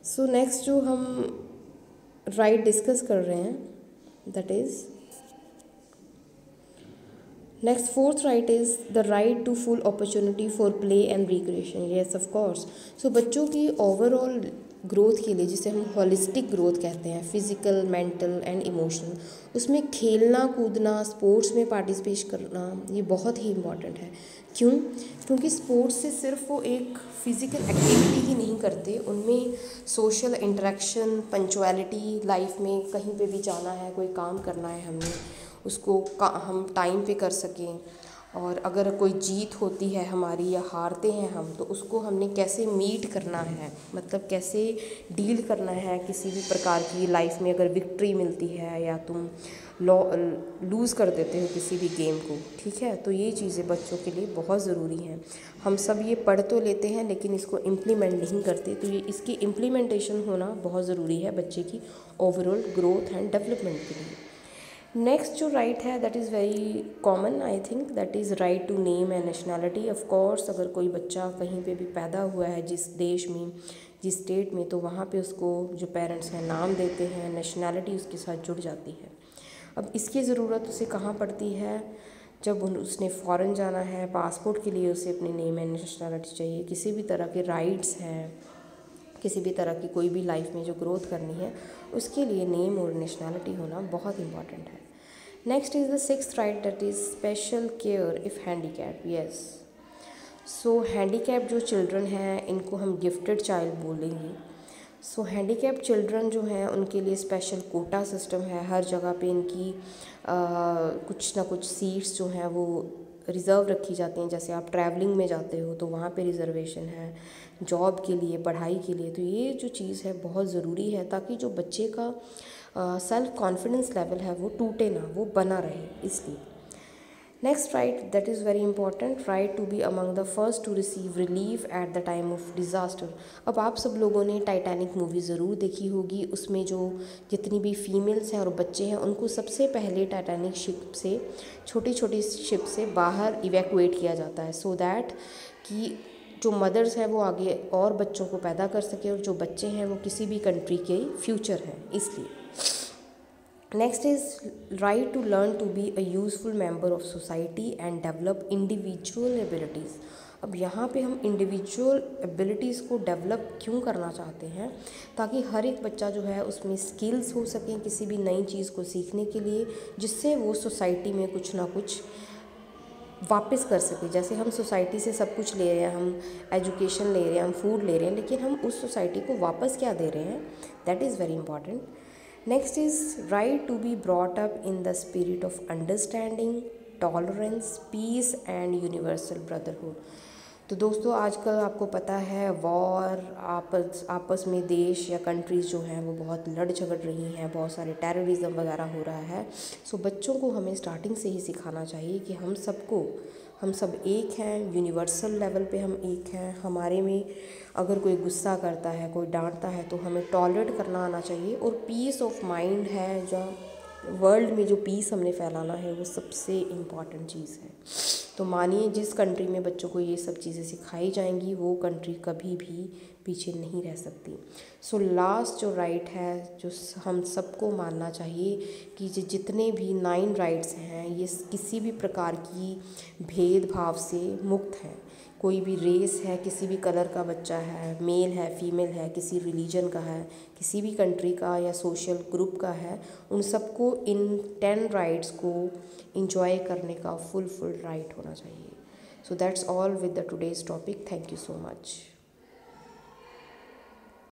So next जो हम right discuss कर रहे हैं, that is next fourth right is the right to full opportunity for play and recreation. Yes of course. So बच्चों की overall growth के लिए, जिसे हम होलिस्टिक ग्रोथ कहते हैं, फिजिकल, मेंटल एंड इमोशनल, उसमें खेलना कूदना, स्पोर्ट्स में पार्टिसिपेट करना, ये बहुत ही इम्पॉर्टेंट है। क्यों? क्योंकि स्पोर्ट्स से सिर्फ वो एक फिज़िकल एक्टिविटी ही नहीं करते, उनमें सोशल इंटरेक्शन, पंक्चुअलिटी, लाइफ में कहीं पे भी जाना है, कोई काम करना है हमने, उसको हम टाइम पे कर सकें, और अगर कोई जीत होती है हमारी या हारते हैं हम, तो उसको हमने कैसे मीट करना है, मतलब कैसे डील करना है किसी भी प्रकार की लाइफ में। अगर विक्ट्री मिलती है या तुम लूज़ कर देते हो किसी भी गेम को, ठीक है, तो ये चीज़ें बच्चों के लिए बहुत ज़रूरी हैं। हम सब ये पढ़ तो लेते हैं लेकिन इसको इम्प्लीमेंट नहीं करते, तो ये इसकी इम्प्लीमेंटेशन होना बहुत ज़रूरी है बच्चे की ओवरऑल ग्रोथ एंड डेवलपमेंट के लिए। नेक्स्ट जो राइट है that is very common, I think, that is right to name and nationality. Of course, अगर कोई बच्चा कहीं पे भी पैदा हुआ है, जिस देश में, जिस स्टेट में, तो वहाँ पे उसको जो पेरेंट्स हैं नाम देते हैं, नेशनैलिटी उसके साथ जुड़ जाती है। अब इसकी ज़रूरत उसे कहाँ पड़ती है? जब उसने फ़ॉरेन जाना है, पासपोर्ट के लिए उसे अपने नेम एंड नेशनैलिटी चाहिए। किसी भी तरह के राइट्स हैं, किसी भी तरह की कोई भी लाइफ में जो ग्रोथ करनी है, उसके लिए नेम और नेशनैलिटी होना बहुत इंपॉर्टेंट है। Next is the sixth right, that is special care if handicap. Yes, so handicap जो चिल्ड्रन हैं, इनको हम गिफ्टेड चाइल्ड बोलेंगे। सो हैंडीकैप चिल्ड्रन जो हैं उनके लिए स्पेशल कोटा सिस्टम है, हर जगह पे इनकी कुछ ना कुछ सीट्स जो हैं वो रिज़र्व रखी जाती हैं। जैसे आप ट्रैवलिंग में जाते हो तो वहाँ पे रिज़र्वेशन है, जॉब के लिए, पढ़ाई के लिए। तो ये जो चीज़ है बहुत ज़रूरी है, ताकि जो बच्चे का सेल्फ कॉन्फिडेंस लेवल है वो टूटे ना, वो बना रहे, इसलिए। Next right, that is very important, right to be among the first to receive relief at the time of disaster. अब आप सब लोगों ने टाइटैनिक मूवी ज़रूर देखी होगी। उसमें जो जितनी भी फीमेल्स हैं और बच्चे हैं, उनको सबसे पहले टाइटैनिक शिप से, छोटी छोटी शिप से बाहर इवैक्यूएट किया जाता है, सो दैट कि जो मदर्स हैं वो आगे और बच्चों को पैदा कर सके, और जो बच्चे हैं वो किसी भी कंट्री के फ्यूचर हैं, इसलिए। Next is right to learn to be a useful member of society and develop individual abilities. अब यहाँ पे हम इंडिविजुअल एबिलिटीज़ को डेवलप क्यों करना चाहते हैं? ताकि हर एक बच्चा जो है उसमें स्किल्स हो सकें किसी भी नई चीज़ को सीखने के लिए, जिससे वो सोसाइटी में कुछ ना कुछ वापस कर सके। जैसे हम सोसाइटी से सब कुछ ले रहे हैं, हम एजुकेशन ले रहे हैं, हम फूड ले रहे हैं, लेकिन हम उस सोसाइटी को वापस क्या दे रहे हैं? That is very important. Next is right to be brought up in the spirit of understanding, tolerance, peace and universal brotherhood. तो दोस्तों, आजकल आपको पता है वॉर, आपस में देश या कंट्रीज़ जो हैं वो बहुत लड़ झगड़ रही हैं, बहुत सारे टेररिज्म वगैरह हो रहा है। सो बच्चों को हमें स्टार्टिंग से ही सिखाना चाहिए कि हम सब एक हैं, यूनिवर्सल लेवल पे हम एक हैं। हमारे में अगर कोई गुस्सा करता है, कोई डांटता है, तो हमें टॉलरेट करना आना चाहिए। और पीस ऑफ माइंड है, जो वर्ल्ड में जो पीस हमने फैलाना है, वो सबसे इम्पॉर्टेंट चीज़ है। तो मानिए जिस कंट्री में बच्चों को ये सब चीज़ें सिखाई जाएंगी, वो कंट्री कभी भी पीछे नहीं रह सकती। सो लास्ट जो राइट है, जो हम सबको मानना चाहिए, कि जितने भी 9 राइट्स हैं, ये किसी भी प्रकार की भेदभाव से मुक्त हैं। कोई भी रेस है, किसी भी कलर का बच्चा है, मेल है, फीमेल है, किसी रिलीजन का है, किसी भी कंट्री का या सोशल ग्रुप का है, उन सबको इन 10 राइट्स को इंजॉय करने का फुल राइट होना चाहिए। So that's all with the today's topic. Thank you so much.